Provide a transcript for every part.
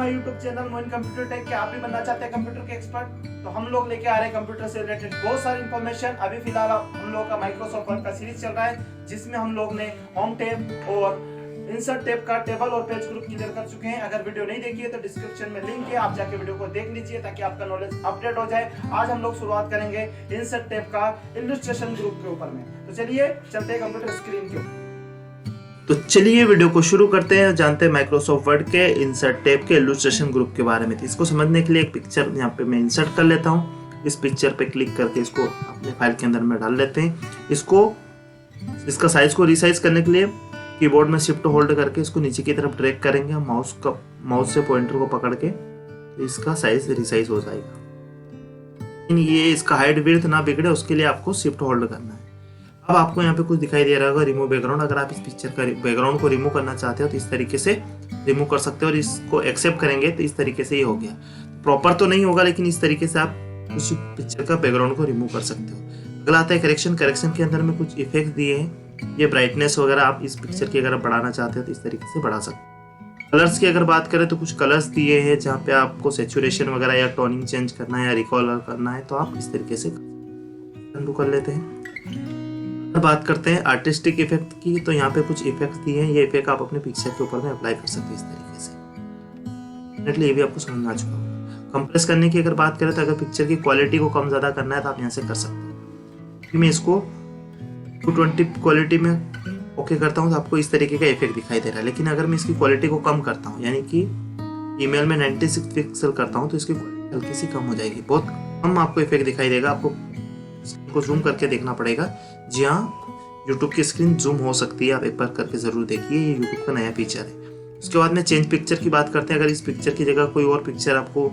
My YouTube channel Moin computer tech. क्या आप भी बनना चाहते हैं कंप्यूटर के एक्सपर्ट? तो हम लोग लेके आ रहे हैं कंप्यूटर से रिलेटेड बहुत सारी इंफॉर्मेशन। अभी फिलहाल हम लोग का माइक्रोसॉफ्ट वर्ड का सीरीज चल रहा है, जिसमें हम लोग ने होम टैब और इंसर्ट टैब का टेबल और पेज ग्रुप क्लियर कर चुके हैं। अगर वीडियो नहीं देखी है तो डिस्क्रिप्शन में लिंक है, आप जाके वीडियो को देख लीजिए ताकि आपका नॉलेज अपडेट हो जाए। आज हम लोग शुरुआत करेंगे इंसर्ट टैब का इलस्ट्रेशन ग्रुप के ऊपर में। तो चलिए चलते हैं कंप्यूटर स्क्रीन के ऊपर। तो चलिए वीडियो को शुरू करते हैं, जानते हैं माइक्रोसॉफ्ट वर्ड के इंसर्ट टैब के इलस्ट्रेशन ग्रुप के बारे में। तो इसको समझने के लिए एक पिक्चर यहाँ पे मैं इंसर्ट कर लेता हूँ। इस पिक्चर पे क्लिक करके इसको अपने फाइल के अंदर में डाल लेते हैं। इसका साइज को रिसाइज करने के लिए कीबोर्ड में शिफ्ट होल्ड करके इसको नीचे की तरफ ड्रैग करेंगे। माउस से पॉइंटर को पकड़ के तो इसका साइज रिसाइज हो जाएगा। लेकिन ये इसका हाइट विड्थ ना बिगड़े, उसके लिए आपको शिफ्ट होल्ड करना है। अब आपको यहाँ पे कुछ दिखाई दे रहा होगा, रिमूव बैकग्राउंड। अगर आप इस पिक्चर का बैकग्राउंड को रिमूव करना चाहते हो तो इस तरीके से रिमूव कर सकते हो, और इसको एक्सेप्ट करेंगे तो इस तरीके से ही हो गया। प्रॉपर तो नहीं होगा, लेकिन इस तरीके से आप उस पिक्चर का बैकग्राउंड को रिमूव कर सकते हो। अगला आता है करेक्शन। करेक्शन के अंदर में कुछ इफेक्ट दिए हैं। ये ब्राइटनेस वगैरह आप इस पिक्चर की अगर बढ़ाना चाहते हो तो इस तरीके से बढ़ा सकते हो। कलर्स की अगर बात करें तो कुछ कलर्स दिए हैं, जहाँ पे आपको सेचुरेशन वगैरह या टोनिंग चेंज करना है या रिकॉलर करना है तो आप इस तरीके से अनडू कर लेते हैं। बात करते हैं आर्टिस्टिक इफेक्ट की, तो यहाँ पे कुछ इफेक्ट दिए हैं। ये इफेक्ट आप अपने पिक्चर के ऊपर में अप्लाई कर सकते हैं इस तरीके से। ये भी आपको समझ में आ चुका होगा। कंप्रेस करने की अगर बात करें तो अगर पिक्चर की क्वालिटी को कम ज्यादा करना है तो आप यहाँ से कर सकते हो। मैं इसको 220 क्वालिटी में ओके करता हूँ तो आपको इस तरीके का इफेक्ट दिखाई दे रहा है। लेकिन अगर मैं इसकी क्वालिटी को कम करता हूँ, यानी कि ईमेल में 96 पिक्सल करता हूँ, तो इसकी क्वालिटी हल्की सी कम हो जाएगी। बहुत कम आपको इफेक्ट दिखाई देगा। आपको जूम करके देखना पड़ेगा। जी हाँ, यूट्यूब की स्क्रीन जूम हो सकती है, आप एक बार करके जरूर देखिए। ये यूट्यूब का नया फीचर है। उसके बाद में चेंज पिक्चर की बात करते हैं। अगर इस पिक्चर की जगह कोई और पिक्चर आपको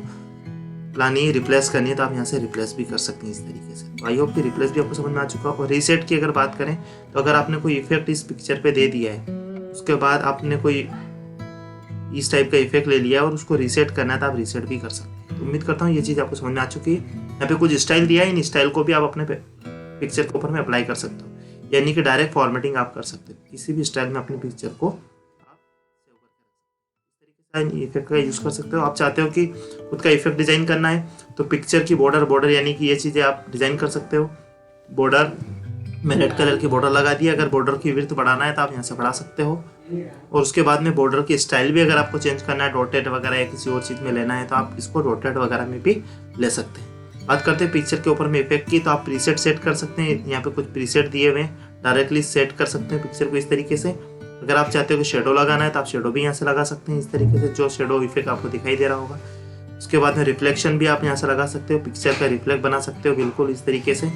लानी है, रिप्लेस करनी है, तो आप यहाँ से रिप्लेस भी कर सकते हैं इस तरीके से। तो आई होप कि रिप्लेस भी आपको समझ में आ चुका। और रीसेट की अगर बात करें तो अगर आपने कोई इफेक्ट इस पिक्चर पे दे दिया है, उसके बाद आपने कोई इस टाइप का इफेक्ट ले लिया और उसको रीसेट करना है तो आप रीसेट भी कर सकते हैं। तो उम्मीद करता हूँ ये चीज़ आपको समझ में आ चुकी है। यहाँ पे कुछ स्टाइल दिया है, इन स्टाइल को भी आप अपने पिक्चर के ऊपर में अप्लाई कर सकते हो, यानी कि डायरेक्ट फॉर्मेटिंग आप कर सकते हो। किसी भी स्टाइल में अपनी पिक्चर को आप सेव करके रख सकते हो। इफेक्ट का यूज कर सकते हो। आप चाहते हो कि खुद का इफेक्ट डिजाइन करना है तो पिक्चर की बॉर्डर यानी कि ये चीजें आप डिजाइन कर सकते हो। बॉर्डर में रेड कलर की बॉर्डर लगा दी। अगर बॉर्डर की विड्थ बढ़ाना है तो आप यहाँ से बढ़ा सकते हो। और उसके बाद में बॉर्डर की स्टाइल भी अगर आपको चेंज करना है, डॉटेड वगैरह या किसी और चीज में लेना है तो आप इसको डॉटेड वगैरह में भी ले सकते हैं। बात करते हैं पिक्चर के ऊपर में इफेक्ट की, तो आप प्रीसेट सेट कर सकते हैं। यहाँ पे कुछ प्रीसेट दिए हुए हैं, डायरेक्टली सेट कर सकते हैं पिक्चर को इस तरीके से। अगर आप चाहते हो कि शेडो लगाना है तो आप शेडो भी यहाँ से लगा सकते हैं इस तरीके से, जो शेडो इफेक्ट आपको दिखाई दे रहा होगा। उसके बाद में रिफ्लेक्शन भी आप यहाँ से लगा सकते हो, पिक्चर का रिफ्लेक्ट बना सकते हो बिल्कुल इस तरीके से,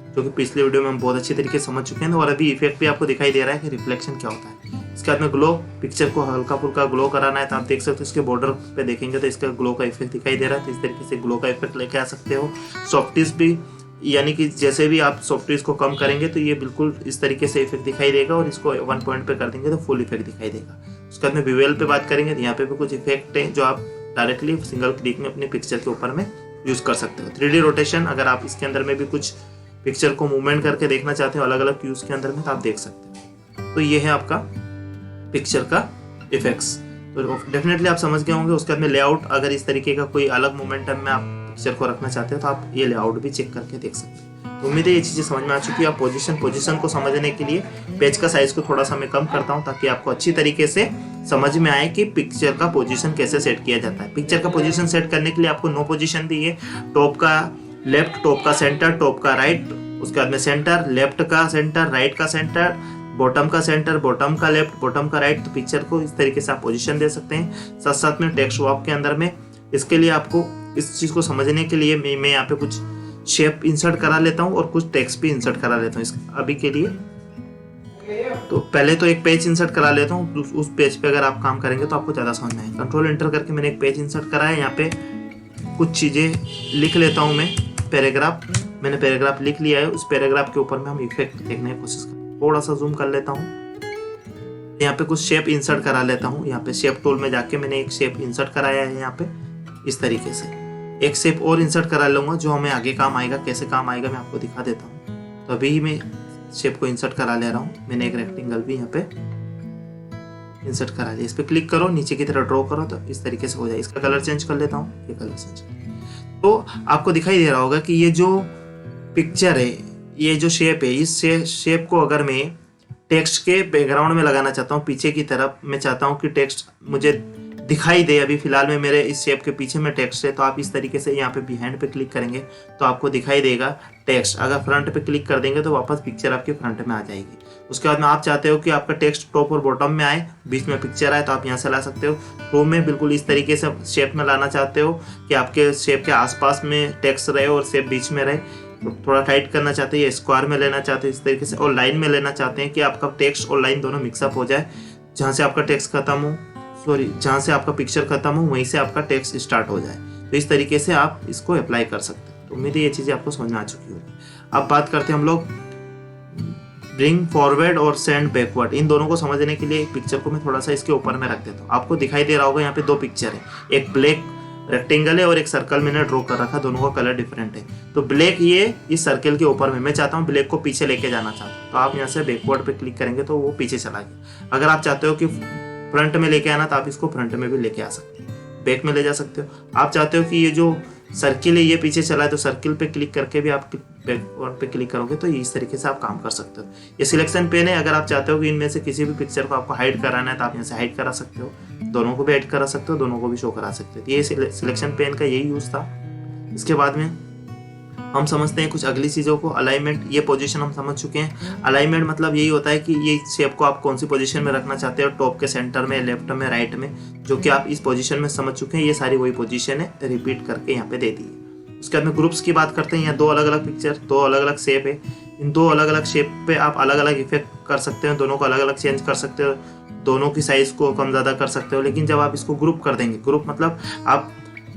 जो कि पिछले वीडियो में हम बहुत अच्छी तरीके से समझ चुके हैं। और अभी इफेक्ट भी आपको दिखाई दे रहा है कि रिफ्लेक्शन क्या होता है। इसके बाद में ग्लो, पिक्चर को हल्का फुल्का ग्लो कराना है तो आप देख सकते हो। इसके बॉर्डर पे देखेंगे तो इसका ग्लो का इफेक्ट दिखाई दे रहा है, तो इस तरीके से ग्लो का इफेक्ट लेके आ सकते हो। सॉफ्टिस भी, यानी कि जैसे भी आप सॉफ्टवेयर को कम करेंगे तो ये बिल्कुल इस तरीके से इफेक्ट दिखाई देगा, और इसको 1 पॉइंट पे कर देंगे तो फुल इफेक्ट दिखाई देगा। उसके बाद में विजुअल पे बात करेंगे तो यहाँ पे भी कुछ इफेक्ट है जो आप डायरेक्टली सिंगल क्लिक में अपने पिक्चर के ऊपर में यूज कर सकते हो। 3D रोटेशन, अगर आप इसके अंदर में भी कुछ पिक्चर को मूवमेंट करके देखना चाहते हो अलग अलग व्यूज के अंदर में तो आप देख सकते हो। तो ये है आपका पिक्चर का इफेक्ट्स। तो डेफिनेटली आप समझ गए होंगे। उसके बाद में लेआउट, अगर इस तरीके का कोई अलग मोमेंटम में आप पिक्चर को रखना चाहते हो तो आप ये लेआउट भी चेक करके देख सकते हैं। तो उम्मीद है ये चीज़ें समझ में आ चुकी है। आप पोजीशन को समझने के लिए पेज का साइज को थोड़ा सा मैं कम करता हूँ, ताकि आपको अच्छी तरीके से समझ में आए कि पिक्चर का पोजीशन कैसे सेट किया जाता है। पिक्चर का पोजीशन सेट करने के लिए आपको 9 पोजीशन दी है। टॉप का लेफ्ट, टॉप का सेंटर, टॉप का राइट, उसके बाद में सेंटर, लेफ्ट का सेंटर, राइट का सेंटर, बॉटम का सेंटर, बॉटम का लेफ्ट, बॉटम का राइट। तो पिक्चर को इस तरीके से आप पोजीशन दे सकते हैं। साथ साथ में टेक्स्ट बॉक्स के अंदर में, इसके लिए आपको इस चीज को समझने के लिए मैं यहाँ पे कुछ शेप इंसर्ट करा लेता हूँ और कुछ टेक्स्ट भी इंसर्ट करा लेता हूँ अभी के लिए। तो पहले तो एक पेज इंसर्ट करा लेता हूँ। उस पेज पे अगर आप काम करेंगे तो आपको ज्यादा समझ में आएगा। कंट्रोल एंटर करके मैंने एक पेज इंसर्ट करा है। यहाँ पे कुछ चीजें लिख लेता हूँ मैं। पैराग्राफ, मैंने पैराग्राफ लिख लिया है। उस पैराग्राफ के ऊपर में हम इफेक्ट देखने की कोशिश करें। थोड़ा सा जूम कर लेता हूँ। यहाँ पे कुछ शेप इंसर्ट करा लेता हूँ। यहाँ पे शेप टूल में जाके मैंने एक शेप इंसर्ट कराया है। यहाँ पे इस तरीके से एक शेप और इंसर्ट करा लूंगा, जो हमें आगे काम आएगा। कैसे काम आएगा मैं आपको दिखा देता हूँ। तो अभी मैं शेप को इंसर्ट करा ले रहा हूँ। मैंने एक रेक्टेंगल भी यहाँ पे इंसर्ट करा लिया। इस पर क्लिक करो, नीचे की तरफ ड्रॉ करो तो इस तरीके से हो जाए। इसका कलर चेंज कर लेता हूँ, ये कलर चेंज कर। तो आपको दिखाई दे रहा होगा कि ये जो पिक्चर है, ये जो शेप है, इस शेप को अगर मैं टेक्स्ट के बैकग्राउंड में लगाना चाहता हूँ, पीछे की तरफ मैं चाहता हूँ कि टेक्स्ट मुझे दिखाई दे, अभी फिलहाल में मेरे इस शेप के पीछे में टेक्स्ट है, तो आप इस तरीके से यहाँ पे बिहाइंड पे क्लिक करेंगे तो आपको दिखाई देगा टेक्स्ट। अगर फ्रंट पे क्लिक कर देंगे तो वापस पिक्चर आपके फ्रंट में आ जाएगी। उसके बाद में आप चाहते हो कि आपका टेक्स्ट टॉप और बॉटम में आए, बीच में पिक्चर आए, तो आप यहाँ से ला सकते हो। रो में बिल्कुल इस तरीके से शेप में लाना चाहते हो कि आपके शेप के आसपास में टेक्स्ट रहे और शेप बीच में रहे, तो थोड़ा टाइट करना चाहते हैं, स्क्वायर में लेना चाहते हैं इस तरीके से, और लाइन में लेना चाहते हैं कि आपका टेक्स्ट और लाइन दोनों मिक्सअप हो जाए। जहाँ से आपका टेक्स्ट खत्म हो, जहाँ से आपका पिक्चर खत्म हो वहीं से आपका टेक्स्ट स्टार्ट हो जाए। तो इस तरीके से आप इसको अप्लाई कर सकते हैं। तो उम्मीद है ये चीज़ें आपको समझ में आ चुकी होगी। अब बात करते हैं हम लोग ब्रिंग फॉरवर्ड और सेंड बैकवर्ड। इन दोनों को समझने के लिए पिक्चर को मैं थोड़ा सा इसके ऊपर में रख देता हूँ। आपको दिखाई दे रहा होगा यहाँ पे दो पिक्चर है, एक ब्लैक रेक्टेंगल है और एक सर्कल मैंने ड्रॉ कर रखा, दोनों का कलर डिफरेंट है। तो ब्लैक ये इस सर्कल के ऊपर में, मैं चाहता हूँ ब्लैक को पीछे लेके जाना चाहता हूँ, तो आप यहाँ से बैकवर्ड पे क्लिक करेंगे तो वो पीछे चला गया। अगर आप चाहते हो कि फ्रंट में लेके आना, तो आप इसको फ्रंट में भी लेके आ सकते हो, बैक में ले जा सकते हो। आप चाहते हो कि ये जो सर्किल है ये पीछे चला है, तो सर्किल पे क्लिक करके भी आप बैकवर्ड पे क्लिक करोगे तो इस तरीके से आप काम कर सकते हो। ये सिलेक्शन पेन है, अगर आप चाहते हो कि इनमें से किसी भी पिक्चर को आपको हाइड कराना है तो आप यहाँ से हाइड करा सकते हो, दोनों को भी ऐड करा सकते हो, दोनों को भी शो करा सकते हो। ये सिलेक्शन पेन का यही यूज था। इसके बाद में हम समझते हैं कुछ अगली चीज़ों को। अलाइनमेंट, ये पोजीशन हम समझ चुके हैं। अलाइनमेंट मतलब यही होता है कि ये शेप को आप कौन सी पोजीशन में रखना चाहते हो, टॉप के सेंटर में, लेफ्ट में, राइट में, जो कि आप इस पोजीशन में समझ चुके हैं। ये सारी वही पोजीशन है, रिपीट करके यहाँ पे दे दी है। उसके बाद में ग्रुप्स की बात करते हैं। यहाँ दो अलग अलग पिक्चर, दो अलग अलग शेप है। इन दो अलग अलग शेप पे आप अलग अलग इफेक्ट कर सकते हो, दोनों को अलग अलग चेंज कर सकते हो, दोनों की साइज को कम ज़्यादा कर सकते हो। लेकिन जब आप इसको ग्रुप कर देंगे, ग्रुप मतलब आप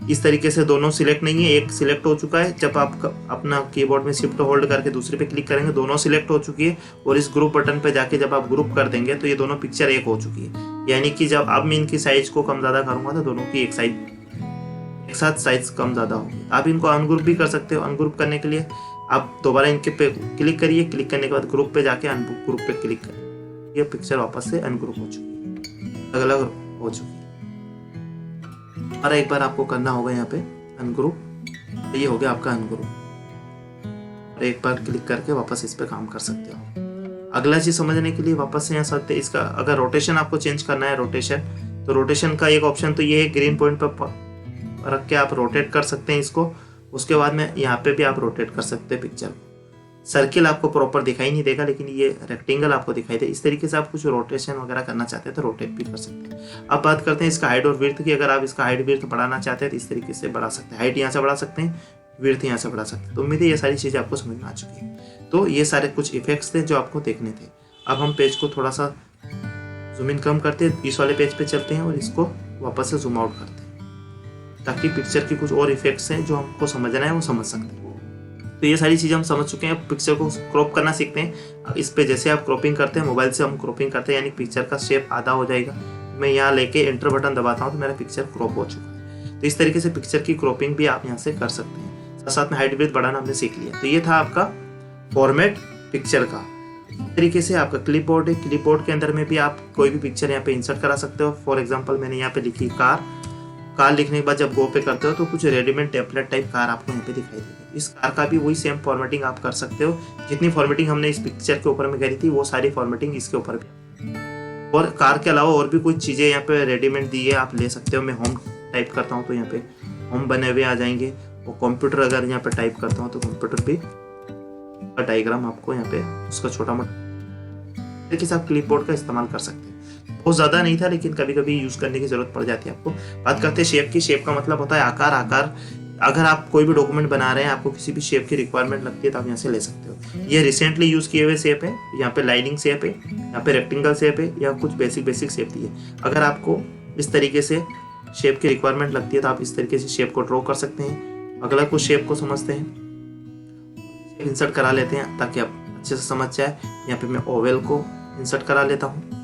इस तरीके से दोनों सिलेक्ट नहीं है, एक सिलेक्ट हो चुका है। जब आप अपना कीबोर्ड में शिफ्ट होल्ड करके दूसरे पे क्लिक करेंगे, दोनों सिलेक्ट हो चुकी है, और इस ग्रुप बटन पे जाके जब आप ग्रुप कर देंगे तो ये दोनों पिक्चर एक हो चुकी है। यानी कि जब अब मैं इनकी साइज को कम ज़्यादा करूँगा तो दोनों की एक साथ साइज कम ज़्यादा होगी। आप इनको अनग्रुप भी कर सकते हो। अनग्रुप करने के लिए आप दोबारा इनके पे क्लिक करिए, क्लिक करने के बाद ग्रुप पे जाके अनग्रुप पे क्लिक करिए। ये पिक्चर वापस से अनग्रुप हो चुकी है, अलग अलग हो चुकी है। और एक बार आपको करना होगा यहाँ पे अनग्रुप, ये हो गया आपका अनग्रुप, और एक बार क्लिक करके वापस इस पे काम कर सकते हो। अगला चीज समझने के लिए वापस से यहाँ सकते हैं, इसका अगर रोटेशन आपको चेंज करना है, रोटेशन, तो रोटेशन का एक ऑप्शन तो ये है, ग्रीन पॉइंट पर रख के आप रोटेट कर सकते हैं इसको। उसके बाद में यहाँ पे भी आप रोटेट कर सकते हैं पिक्चर। सर्किल आपको प्रॉपर दिखाई नहीं देगा, लेकिन ये रेक्टेंगल आपको दिखाई दे। इस तरीके से आप कुछ रोटेशन वगैरह करना चाहते हैं तो रोटेट भी कर सकते हैं। अब बात करते हैं इसका हाइट और विड्थ की। अगर आप इसका हाइट विड्थ बढ़ाना चाहते हैं तो इस तरीके से बढ़ा सकते हैं। हाइट यहाँ से बढ़ा सकते हैं, विड्थ यहाँ से बढ़ा सकते हैं। तो उम्मीद है ये सारी चीज़ें आपको समझ में आ चुकी है। तो ये सारे कुछ इफेक्ट्स थे जो आपको देखने थे। अब हम पेज को थोड़ा सा जूम इन कम करते हैं, इस वाले पेज पे चलते हैं और इसको वापस से जूम आउट करते हैं, ताकि पिक्चर की कुछ और इफेक्ट्स हैं जो हमको समझना है वो समझ सकते हैं। तो ये सारी चीज़ें हम समझ चुके हैं। पिक्चर को क्रॉप करना सीखते हैं। इस पे जैसे आप क्रॉपिंग करते हैं, मोबाइल से हम क्रॉपिंग करते हैं, यानी पिक्चर का शेप आधा हो जाएगा। मैं यहाँ लेके एंटर बटन दबाता हूँ तो मेरा पिक्चर क्रॉप हो चुका है। तो इस तरीके से पिक्चर की क्रॉपिंग भी आप यहाँ से कर सकते हैं। साथ साथ में हाइट विड्थ बढ़ाना हमने सीख लिया। तो ये था आपका फॉर्मेट पिक्चर का। इस तरीके से आपका क्लिपबोर्ड है। क्लिपबोर्ड के अंदर में भी आप कोई भी पिक्चर यहाँ पे इंसर्ट करा सकते हो। फॉर एग्जाम्पल मैंने यहाँ पे लिखी कार। कार लिखने के बाद जब गो पे करते हो तो कुछ रेडीमेड टेम्पलेट टाइप कार आपको यहाँ पे दिखाई देगी। इस कार का भी वही सेम फॉर्मेटिंग आप कर सकते हो। जितनी फॉर्मेटिंग हमने इस पिक्चर के ऊपर में करी थी वो सारी फॉर्मेटिंग इसके ऊपर भी। और कार के अलावा और भी कुछ चीज़ें यहाँ पे रेडीमेड दी है, आप ले सकते हो। मैं होम टाइप करता हूँ तो यहाँ पे होम बने हुए आ जाएंगे। और कंप्यूटर अगर यहाँ पे टाइप करता हूँ तो कंप्यूटर भी का डायग्राम आपको यहाँ पे उसका छोटा मोटा तरीके से आप क्लिपबोर्ड का इस्तेमाल कर सकते हैं। बहुत ज़्यादा नहीं था, लेकिन कभी कभी यूज़ करने की ज़रूरत पड़ जाती है आपको। बात करते हैं शेप की। शेप का मतलब होता है आकार। आकार अगर आप कोई भी डॉक्यूमेंट बना रहे हैं, आपको किसी भी शेप की रिक्वायरमेंट लगती है तो आप यहाँ से ले सकते हो। ये रिसेंटली यूज़ किए हुए शेप है। यहाँ पे लाइनिंग शेप है, यहाँ पे रेक्टेंगल शेप है, या कुछ बेसिक शेप दी है। अगर आपको इस तरीके से शेप की रिक्वायरमेंट लगती है तो आप इस तरीके से शेप को ड्रॉ कर सकते हैं। अगला कुछ शेप को समझते हैं, इंसर्ट करा लेते हैं ताकि आप अच्छे से समझ जाए। यहाँ पे मैं ओवल को इंसर्ट करा लेता हूँ।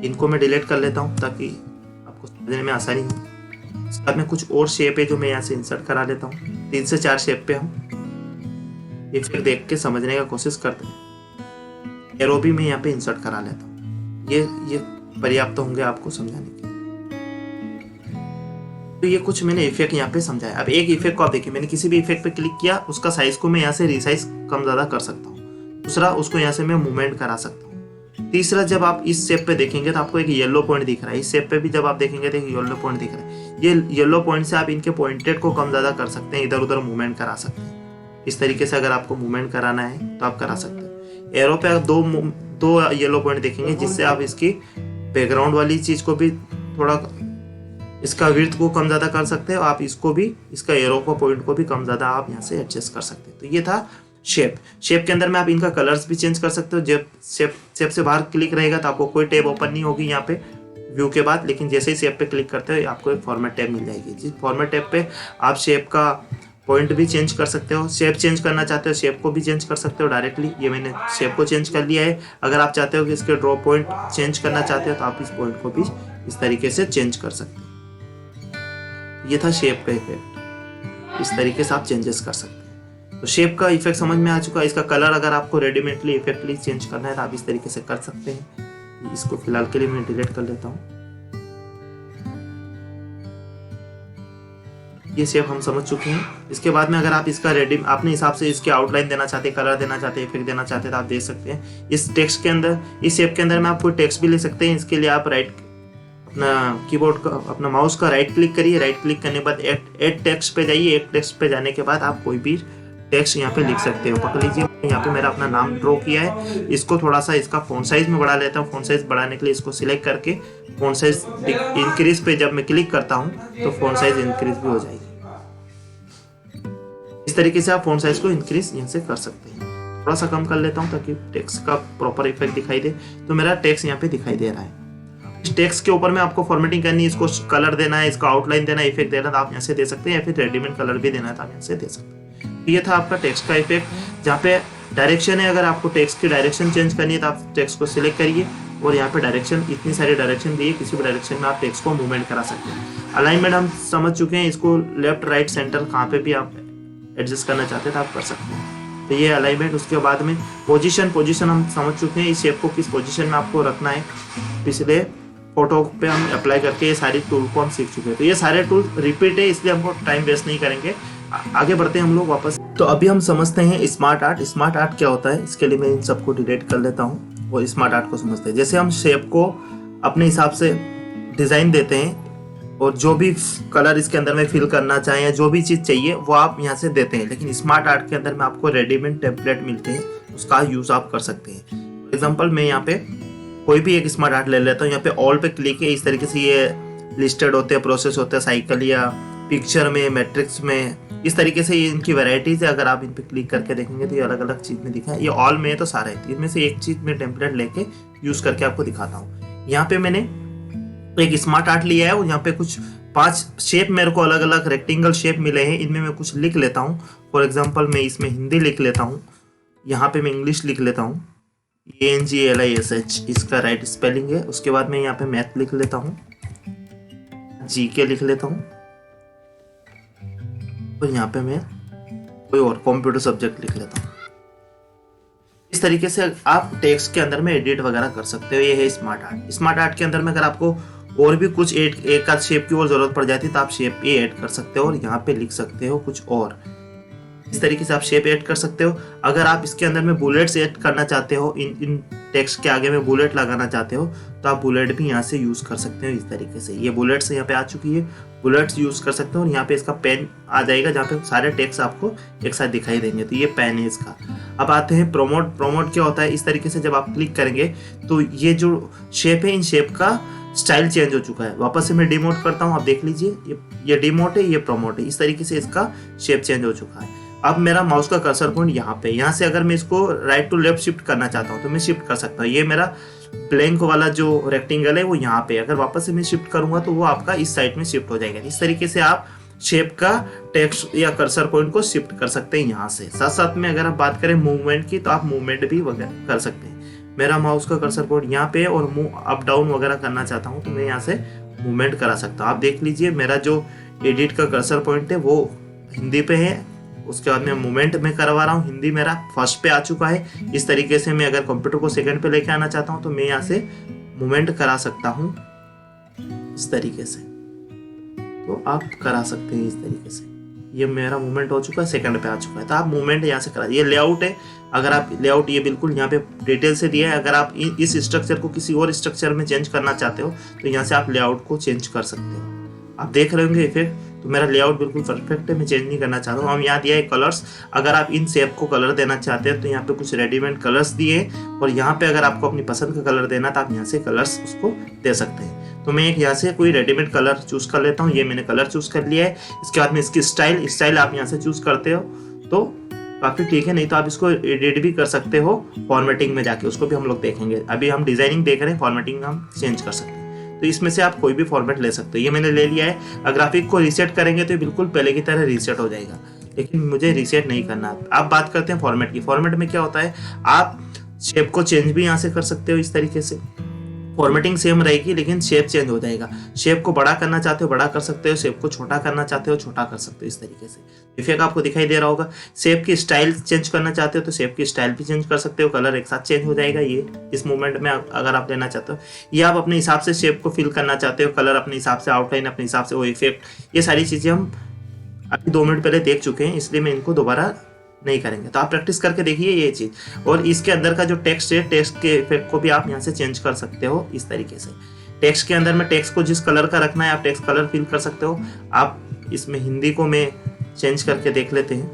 इनको मैं डिलीट कर लेता हूँ ताकि आपको समझने में आसानी हो। इसके बाद में कुछ और शेप है जो मैं यहाँ से इंसर्ट करा लेता हूँ। 3 से 4 शेप पे हम इफेक्ट देख के समझने का कोशिश करते हैं। एरो भी मैं यहाँ पे इंसर्ट करा लेता हूँ। ये पर्याप्त होंगे आपको समझाने के लिए। तो ये कुछ मैंने इफेक्ट यहाँ पे समझाया। अब एक इफेक्ट को आप देखिए, मैंने किसी भी इफेक्ट पे क्लिक किया, उसका साइज को मैं यहाँ से रिसाइज कम ज़्यादा कर सकता हूँ। दूसरा, उसको यहाँ से मैं मूवमेंट करा सकता हूँ। तीसरा, जब आप इस शेप पे देखेंगे तो आपको एक येलो पॉइंट दिख रहा है। इस शेप पे भी जब आप देखेंगे तो एक येलो पॉइंट दिख रहा है। ये येलो पॉइंट से आप इनके पॉइंटेड को कम ज़्यादा कर सकते हैं, इधर उधर मूवमेंट करा सकते हैं। इस तरीके से अगर आपको मूवमेंट कराना है तो आप करा सकते हैं। एरो पे आप दो येलो पॉइंट देखेंगे, जिससे आप इसकी बैकग्राउंड वाली चीज़ को भी थोड़ा इसका विड्थ को कम ज़्यादा कर सकते हैं। आप इसको भी, इसका एरो को पॉइंट को भी कम ज़्यादा आप यहाँ से एडजस्ट कर सकते हैं। तो ये था शेप। शेप के अंदर में आप इनका कलर्स भी चेंज कर सकते हो। जब शेप से बाहर क्लिक रहेगा तो आपको कोई टैब ओपन नहीं होगी यहाँ पे व्यू के बाद, लेकिन जैसे ही शेप पे क्लिक करते हो आपको एक फॉर्मेट टैब मिल जाएगी। जिस फॉर्मेट टैब पे आप शेप का पॉइंट भी चेंज कर सकते हो। शेप चेंज करना चाहते हो, शेप को भी चेंज कर सकते हो डायरेक्टली। ये मैंने शेप को चेंज कर लिया है। अगर आप चाहते हो कि इसके ड्रॉ पॉइंट चेंज करना चाहते हो तो आप इस पॉइंट को भी इस तरीके से चेंज कर सकते हो। ये था शेप का इफेक्ट। इस तरीके से आप चेंजेस कर सकते हैं। तो शेप का इफेक्ट समझ में आ चुका है। इसका कलर अगर आपको रेडीमेडली इफेक्टली चेंज करना है तो आप इस तरीके से कर सकते हैं। इसको फिलहाल के लिए मैं डिलीट कर लेता हूँ। ये शेप हम समझ चुके हैं। इसके बाद में अगर आप इसका अपने हिसाब से इसकी आउटलाइन देना चाहते हैं, कलर देना चाहते हैं, इफेक्ट देना चाहते हैं तो आप दे सकते हैं। इस टेक्स्ट के अंदर, इस शेप के अंदर में आप कोई टेक्स्ट भी ले सकते हैं। इसके लिए आप अपना कीबोर्ड का, अपना माउस का राइट क्लिक करिए। राइट क्लिक करने के बाद ऐड टेक्स्ट पे जाइए। ऐड टेक्स्ट पे जाने के बाद आप कोई भी टेक्स्ट यहाँ पे लिख सकते हो। पकड़ लीजिए, यहाँ पे मेरा अपना नाम ड्रॉ किया है। इसको थोड़ा सा इसका फॉन्ट साइज में बढ़ा लेता हूँ। फॉन्ट साइज बढ़ाने के लिए इसको सिलेक्ट करके फॉन्ट साइज इंक्रीज पे जब मैं क्लिक करता हूँ तो फॉन्ट साइज इंक्रीज भी हो जाएगी। इस तरीके से आप फॉन्ट साइज को इंक्रीज यहाँ से कर सकते हैं। थोड़ा सा कम कर लेता हूँ ताकि टेक्स्ट का प्रॉपर इफेक्ट दिखाई दे। तो मेरा टेक्स्ट यहाँ पे दिखाई दे रहा है। इस टेक्स्ट के ऊपर में आपको फॉर्मेटिंग करनी है, इसको कलर देना है, इसका आउटलाइन देना है, इफेक्ट देना है तो आप यहाँ से दे सकते हैं, या फिर रेडीमेड कलर भी देना है तो आप यहाँ से दे सकते हैं। ये था आपका टेक्स्ट का इफेक्ट। जहाँ पे डायरेक्शन है, अगर आपको टेक्स्ट की डायरेक्शन चेंज करनी है तो आप टेक्स्ट को सिलेक्ट करिए और यहाँ पे डायरेक्शन, इतनी सारी डायरेक्शन दी है, किसी भी डायरेक्शन में आप टेक्स्ट को मूवमेंट करा सकते हैं। अलाइनमेंट हम समझ चुके हैं। इसको लेफ्ट राइट सेंटर कहाँ पे भी आप एडजस्ट करना चाहते हैं तो आप कर सकते हैं। तो ये अलाइनमेंट। उसके बाद में पोजीशन हम समझ चुके हैं। इस शेप को किस पोजीशन में आपको रखना है, पिछले फोटो पे हम अप्लाई करके ये सारी टूल को हम सीख चुके हैं। तो ये सारे टूल रिपीट है, इसलिए हमको टाइम वेस्ट नहीं करेंगे। आगे बढ़ते हैं हम लोग वापस। तो अभी हम समझते हैं स्मार्ट आर्ट। स्मार्ट आर्ट क्या होता है, इसके लिए मैं इन सबको डिलीट कर लेता हूँ और स्मार्ट आर्ट को समझते हैं। जैसे हम शेप को अपने हिसाब से डिज़ाइन देते हैं और जो भी कलर इसके अंदर में फिल करना चाहें या जो भी चीज़ चाहिए वो आप यहाँ से देते हैं। लेकिन स्मार्ट आर्ट के अंदर में आपको रेडीमेड टेम्पलेट मिलते हैं, उसका यूज़ आप कर सकते हैं। फॉर एग्जाम्पल मैं यहाँ पे कोई भी एक स्मार्ट आर्ट ले लेता हूँ। यहाँ पे ऑल पे क्लिक है। इस तरीके से ये लिस्टेड होते हैं, प्रोसेस होते हैं, साइकिल या पिक्चर में, मैट्रिक्स में, इस तरीके से ये इनकी वैरायटीज है। अगर आप इन पे क्लिक करके देखेंगे तो ये अलग अलग चीज़ में दिखा है। ये ऑल में है तो सारा है। इनमें से एक चीज़ में टेम्पलेट लेके यूज़ करके आपको दिखाता हूँ। यहाँ पे मैंने एक स्मार्ट आर्ट लिया है और यहाँ पे कुछ 5 शेप मेरे को अलग अलग रेक्टेंगल शेप मिले हैं। इनमें मैं कुछ लिख लेता हूँ। फॉर एग्जाम्पल मैं इसमें हिंदी लिख लेता हूँ, यहाँ पे मैं इंग्लिश लिख लेता हूँ, ANGLISH इसका राइट स्पेलिंग है। उसके बाद मैं यहाँ पे मैथ लिख लेता हूँ, GK लिख लेता हूँ और यहाँ पे मैं कोई और कंप्यूटर सब्जेक्ट लिख लेता हूँ। इस तरीके से आप टेक्स्ट के अंदर में एडिट वगैरह कर सकते हो। ये है स्मार्ट आर्ट। स्मार्ट आर्ट के अंदर में अगर आपको और भी कुछ एक आध शेप की और जरूरत पड़ जाती है तो आप शेप ये ऐड कर सकते हो और यहाँ पे लिख सकते हो कुछ और। इस तरीके से आप शेप ऐड कर सकते हो। अगर आप इसके अंदर में बुलेट्स ऐड करना चाहते हो, इन टेक्स्ट के आगे में बुलेट लगाना चाहते हो तो आप बुलेट भी यहाँ से यूज़ कर सकते हो। इस तरीके से ये बुलेट्स यहाँ पे आ चुकी है, बुलेट्स यूज़ कर सकते हो। और यहाँ पे इसका पेन आ जाएगा जहाँ पे सारे टेक्स्ट आपको एक साथ दिखाई देंगे। तो ये पेन है इसका। अब आते हैं प्रोमोट। प्रोमोट क्या होता है, इस तरीके से जब आप क्लिक करेंगे तो ये जो शेप है, इन शेप का स्टाइल चेंज हो चुका है। वापस से मैं डिमोट करता हूँ, आप देख लीजिए ये डिमोट है, ये प्रोमोट है। इस तरीके से इसका शेप चेंज हो चुका है। अब मेरा माउस का कर्सर पॉइंट यहाँ पे, यहाँ से अगर मैं इसको राइट टू लेफ्ट शिफ्ट करना चाहता हूँ तो मैं शिफ्ट कर सकता हूँ। ये मेरा ब्लैंक वाला जो रेक्टेंगल है वो यहाँ पे, अगर वापस से मैं शिफ्ट करूंगा तो वो आपका इस साइड में शिफ्ट हो जाएगा। इस तरीके से आप शेप का टेक्स्ट या कर्सर पॉइंट को शिफ्ट कर सकते हैं यहाँ से। साथ साथ में अगर आप बात करें मूवमेंट की तो आप मूवमेंट भी वगैरह कर सकते हैं। मेरा माउस का कर्सर पॉइंट यहाँ पे और मूव अप डाउन वगैरह करना चाहता हूँ तो मैं यहाँ से मूवमेंट करा सकता हूँ। आप देख लीजिए मेरा जो एडिट का कर्सर पॉइंट है वो हिंदी पे है। उसके बाद मैं मूवमेंट में करवा रहा हूँ, हिंदी मेरा फर्स्ट पे आ चुका है। इस तरीके से मैं अगर कंप्यूटर को सेकंड पे लेके आना चाहता हूँ तो मैं यहाँ से मूवमेंट करा सकता हूँ इस तरीके से, तो आप करा सकते हैं इस तरीके से। ये मेरा मूवमेंट हो चुका है, सेकंड पे आ चुका है, तो आप मूवमेंट यहाँ से करा। ये लेआउट है, अगर आप लेआउट ये बिल्कुल यहाँ पे डिटेल से दिया है। अगर आप इस स्ट्रक्चर को किसी और स्ट्रक्चर में चेंज करना चाहते हो तो यहाँ से आप लेआउट को चेंज कर सकते हो। आप देख रहे होंगे इफेक्ट, तो मेरा लेआउट बिल्कुल परफेक्ट है, मैं चेंज नहीं करना चाहता हूँ। हम यहाँ दिया है कलर्स, अगर आप इन शेप को कलर देना चाहते हैं तो यहाँ पे कुछ रेडीमेड कलर्स दिए, और यहाँ पे अगर आपको अपनी पसंद का कलर देना तो आप यहाँ से कलर्स उसको दे सकते हैं। तो मैं एक यहाँ से कोई रेडीमेड कलर चूज कर लेता हूँ। ये मैंने कलर चूज कर लिया है। इसके बाद में इसकी स्टाइल आप यहाँ से चूज करते हो तो काफ़ी ठीक है, नहीं तो आप इसको एडिट भी कर सकते हो फॉर्मेटिंग में जाके, उसको भी हम लोग देखेंगे। अभी हम डिजाइनिंग देख रहे हैं, फॉर्मेटिंग हम चेंज कर सकते हैं। तो इसमें से आप कोई भी फॉर्मेट ले सकते हो। ये मैंने ले लिया है। ग्राफिक को रीसेट करेंगे तो बिल्कुल पहले की तरह रीसेट हो जाएगा, लेकिन मुझे रीसेट नहीं करना। आप बात करते हैं फॉर्मेट की। फॉर्मेट में क्या होता है, आप शेप को चेंज भी यहाँ से कर सकते हो इस तरीके से। फॉर्मेटिंग सेम रहेगी लेकिन शेप चेंज हो जाएगा। शेप को बड़ा करना चाहते हो बड़ा कर सकते हो, शेप को छोटा करना चाहते हो छोटा कर सकते हो, इस तरीके से। इफेक्ट आपको दिखाई दे रहा होगा। शेप की स्टाइल चेंज करना चाहते हो तो शेप की स्टाइल भी चेंज कर सकते हो, कलर एक साथ चेंज हो जाएगा। ये इस मूवमेंट में अगर आप लेना चाहते हो, ये आप अपने हिसाब से शेप को फिल करना चाहते हो, कलर अपने हिसाब से, आउटलाइन अपने हिसाब से, वो इफेक्ट, ये सारी चीजें हम अभी 2 मिनट पहले देख चुके हैं, इसलिए मैं इनको दोबारा नहीं करेंगे। तो आप प्रैक्टिस करके देखिए ये चीज। और इसके अंदर का जो टेक्स्ट है, टेक्स्ट के इफेक्ट को भी आप यहाँ से चेंज कर सकते हो इस तरीके से। टेक्स्ट के अंदर में टेक्स्ट को जिस कलर का रखना है आप टेक्स्ट कलर फिल कर सकते हो। आप इसमें हिंदी को मैं चेंज करके देख लेते हैं।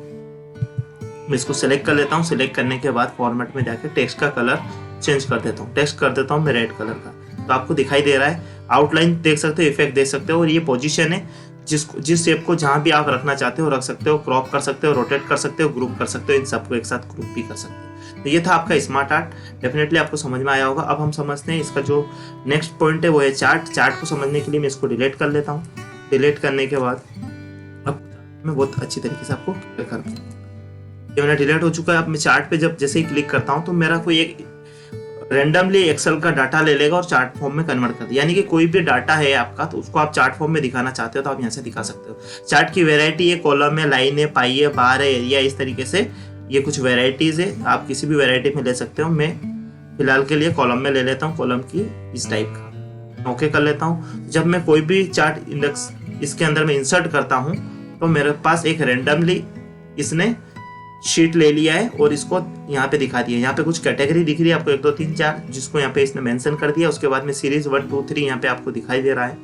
मैं इसको सिलेक्ट कर लेता हूँ। सिलेक्ट करने के बाद फॉर्मेट में जाके टेक्स्ट का कलर चेंज कर देता हूँ। टेक्स्ट कर देता हूँ मैं रेड कलर का, तो आपको दिखाई दे रहा है। आउटलाइन देख सकते हो, इफेक्ट देख सकते हो, और ये पोजीशन है जिस शेप को जहां भी आप रखना चाहते हो रख सकते हो, क्रॉप कर सकते हो, रोटेट कर सकते हो, ग्रुप कर सकते हो, इन सबको एक साथ ग्रुप भी कर सकते हो। तो ये था आपका स्मार्ट आर्ट। डेफिनेटली आपको समझ में आया होगा। अब हम समझते हैं इसका जो नेक्स्ट पॉइंट है वो है चार्ट। चार्ट को समझने के लिए मैं इसको डिलीट कर लेता हूँ। डिलीट करने के बाद अब मैं बहुत अच्छी तरीके से आपको क्लियर कर दूँ। ये मेरा डिलीट हो चुका है। अब मैं चार्ट पे जब जैसे ही क्लिक करता हूँ तो मेरा कोई एक रैंडमली एक्सेल का डाटा ले लेगा और चार्ट फॉर्म में कन्वर्ट कर देगा। यानी कि कोई भी डाटा है आपका तो उसको आप चार्ट फॉर्म में दिखाना चाहते हो तो आप यहाँ से दिखा सकते हो। चार्ट की वैरायटी है, कॉलम है, लाइन है, पाई है, बार है, एरिया, इस तरीके से ये कुछ वैरायटीज है। आप किसी भी वैरायटी में ले सकते हो। मैं फिलहाल के लिए कॉलम में ले लेता हूँ, कॉलम की इस टाइप का ओके कर लेता हूँ। जब मैं कोई भी चार्ट इंडेक्स इसके अंदर में इंसर्ट करता हूँ तो मेरे पास एक रैंडमली इसने शीट ले लिया है और इसको यहाँ पे दिखा दिया। यहाँ पे कुछ कैटेगरी दिख रही है आपको 1 2 3 4, जिसको यहाँ पे इसने मेंशन कर दिया। उसके बाद में सीरीज 1 2 3 यहाँ पे आपको दिखाई दे रहा है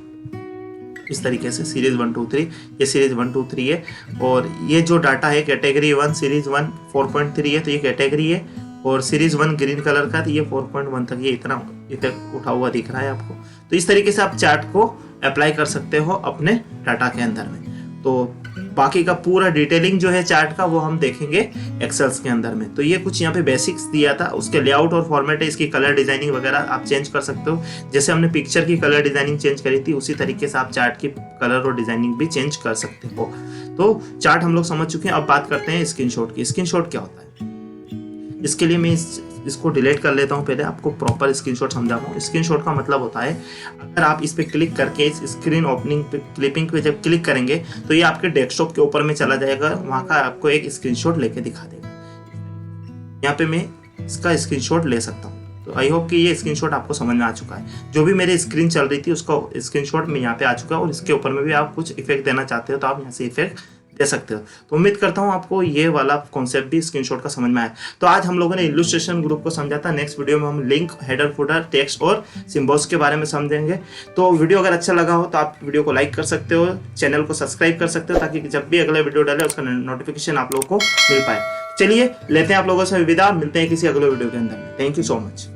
इस तरीके से। सीरीज 1 2 3, ये सीरीज 1 2 3 है। और ये जो डाटा है कैटेगरी 1 सीरीज 1 4.3 है, तो ये कैटेगरी है। और सीरीज 1 ग्रीन कलर का, तो ये 4.1 तक, ये इतना इफेक्ट उठा हुआ दिख रहा है आपको। तो इस तरीके से आप चार्ट को अप्लाई कर सकते हो अपने डाटा के अंदर में। तो बाकी का पूरा डिटेलिंग जो है चार्ट का वो हम देखेंगे एक्सेल्स के अंदर में। तो ये कुछ यहाँ पे बेसिक्स दिया था। उसके लेआउट और फॉर्मेट है, इसकी कलर डिजाइनिंग वगैरह आप चेंज कर सकते हो। जैसे हमने पिक्चर की कलर डिजाइनिंग चेंज करी थी उसी तरीके से आप चार्ट की कलर और डिजाइनिंग भी चेंज कर सकते हो। तो चार्ट हम लोग समझ चुके हैं। अब बात करते हैं स्क्रीनशॉट की। स्क्रीनशॉट क्या होता है, इसके लिए मैं इसको डिलीट कर लेता हूँ। पहले आपको प्रॉपर स्क्रीनशॉट समझाता हूँ। स्क्रीनशॉट का मतलब होता है अगर आप इस पे क्लिक करके इस स्क्रीन ओपनिंग पे क्लिपिंग पे जब क्लिक करेंगे तो ये आपके डेस्कटॉप के ऊपर में चला जाएगा, वहाँ का आपको एक स्क्रीनशॉट लेके दिखा देगा। यहाँ पे मैं इसका स्क्रीनशॉट ले सकता हूँ। तो आई होप कि ये स्क्रीनशॉट आपको समझ में आ चुका है। जो भी मेरी स्क्रीन चल रही थी उसका स्क्रीनशॉट में यहाँ पे आ चुका है। और इसके ऊपर में भी आप कुछ इफेक्ट देना चाहते हो तो आप यहाँ से इफेक्ट दे सकते हो। तो उम्मीद करता हूँ आपको ये वाला कॉन्सेप्ट भी स्क्रीनशॉट का समझ में आया। तो आज हम लोगों ने इलस्ट्रेशन ग्रुप को समझा था। नेक्स्ट वीडियो में हम लिंक, हेडर, फुटर, टेक्स्ट और सिंबल्स के बारे में समझेंगे। तो वीडियो अगर अच्छा लगा हो तो आप वीडियो को लाइक कर सकते हो, चैनल को सब्सक्राइब कर सकते हो, ताकि जब भी अगला वीडियो डाले उसका नोटिफिकेशन आप लोगों को मिल पाए। चलिए लेते हैं आप लोगों से विदा, मिलते हैं किसी अगले वीडियो के अंदर में। Thank you so much.